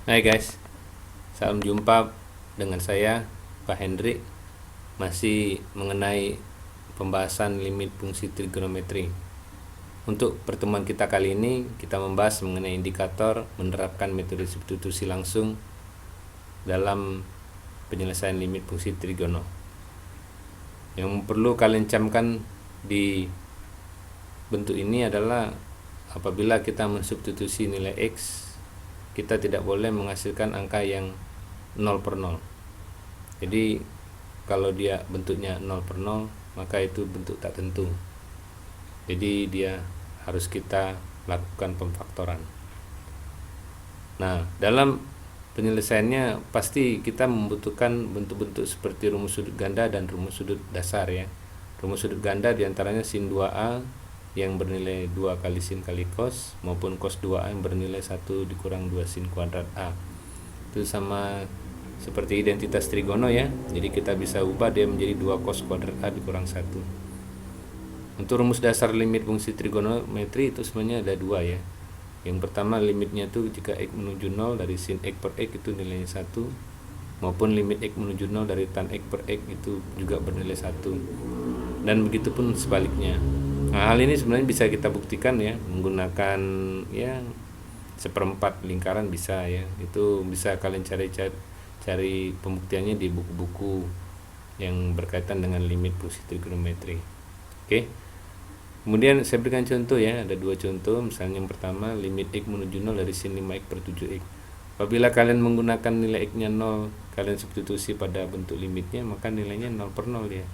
Hai guys, salam jumpa dengan saya Pak Hendrik. Masih mengenai pembahasan limit fungsi trigonometri. Untuk pertemuan kita kali ini, kita membahas mengenai indikator menerapkan metode substitusi langsung dalam penyelesaian limit fungsi trigono. Yang perlu kalian camkan di bentuk ini adalah apabila kita mensubstitusi nilai X, kita tidak boleh menghasilkan angka yang 0 per 0. Jadi kalau dia bentuknya 0 per 0, maka itu bentuk tak tentu. Jadi dia harus kita lakukan pemfaktoran. Nah, dalam penyelesaiannya pasti kita membutuhkan bentuk-bentuk seperti rumus sudut ganda dan rumus sudut dasar ya. Rumus sudut ganda diantaranya sin 2A yang bernilai 2 kali sin kali cos, maupun cos 2A yang bernilai 1 dikurang 2 sin kuadrat A. Itu sama seperti identitas trigono ya. Jadi kita bisa ubah dia menjadi 2 cos kuadrat A dikurang 1. Untuk rumus dasar limit fungsi trigonometri itu sebenarnya ada dua ya. Yang pertama limitnya itu jika X menuju 0 dari sin X per X itu nilainya 1, maupun limit X menuju 0 dari tan X per X itu juga bernilai 1. Dan begitupun sebaliknya. Nah, hal ini sebenarnya bisa kita buktikan ya menggunakan ya seperempat lingkaran bisa ya. Itu bisa kalian cari pembuktiannya di buku-buku yang berkaitan dengan limit fungsi trigonometri. Oke. Kemudian saya berikan contoh ya, ada dua contoh. Misalnya yang pertama limit X menuju 0 dari sin 5X per 7X. Apabila kalian menggunakan nilai X nya 0, kalian substitusi pada bentuk limitnya, maka nilainya 0 per 0 ya.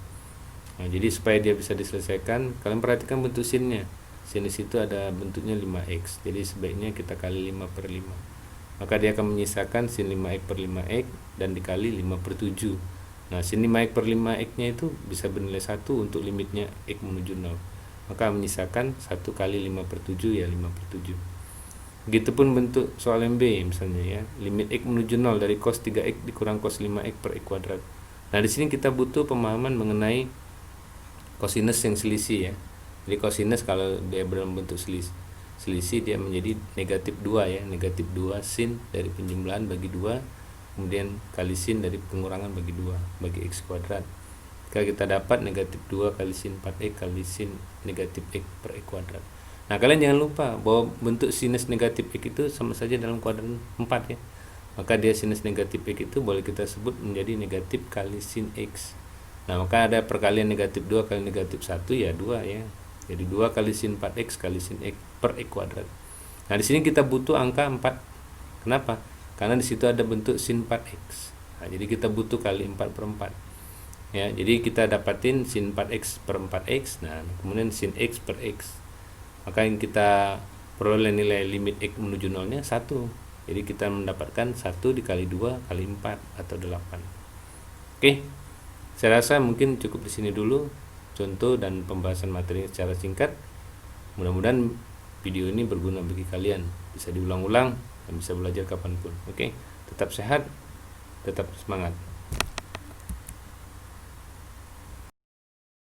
Nah, jadi supaya dia bisa diselesaikan, kalian perhatikan bentuk sinnya. Sin di situ ada bentuknya 5x. Jadi sebaiknya kita kali 5 per 5. Maka dia akan menyisakan sin 5x per 5x dan dikali 5 per 7. Nah, sin 5x per 5x-nya itu bisa bernilai 1 untuk limitnya x menuju 0. Maka menyisakan 1 kali 5 per 7 ya 5 per 7. Begitupun bentuk soal yang B misalnya ya. Limit x menuju 0 dari cos 3x dikurang cos 5x per x kuadrat. Nah, di sini kita butuh pemahaman mengenai kosinus yang selisih ya. Jadi kosinus kalau dia dalam bentuk selisih dia menjadi negatif 2 ya. Negatif 2 sin dari penjumlahan bagi 2, kemudian kali sin dari pengurangan bagi 2 bagi x kuadrat. Jika kita dapat negatif 2 kali sin 4x kali sin negatif x per x kuadrat. Nah, kalian jangan lupa bahwa bentuk sinus negatif x itu sama saja dalam kuadran 4 ya. Maka dia sinus negatif x itu boleh kita sebut menjadi negatif kali sin x. Nah, maka ada perkalian negatif 2 kali negatif 1 ya 2 ya. Jadi 2 kali sin 4x kali sin x per x kuadrat. Nah, di sini kita butuh angka 4. Kenapa? Karena di situ ada bentuk sin 4x. Nah, jadi kita butuh kali 4 per 4. Ya, jadi kita dapatin sin 4x per 4x. Nah, kemudian sin x per x. Maka yang kita peroleh nilai limit x menuju 0 nya 1. Jadi kita mendapatkan 1 dikali 2 kali 4 atau 8. Oke. Saya rasa mungkin cukup di sini dulu contoh dan pembahasan materi secara singkat. Mudah-mudahan video ini berguna bagi kalian, bisa diulang-ulang dan bisa belajar kapanpun. Oke, tetap sehat, tetap semangat.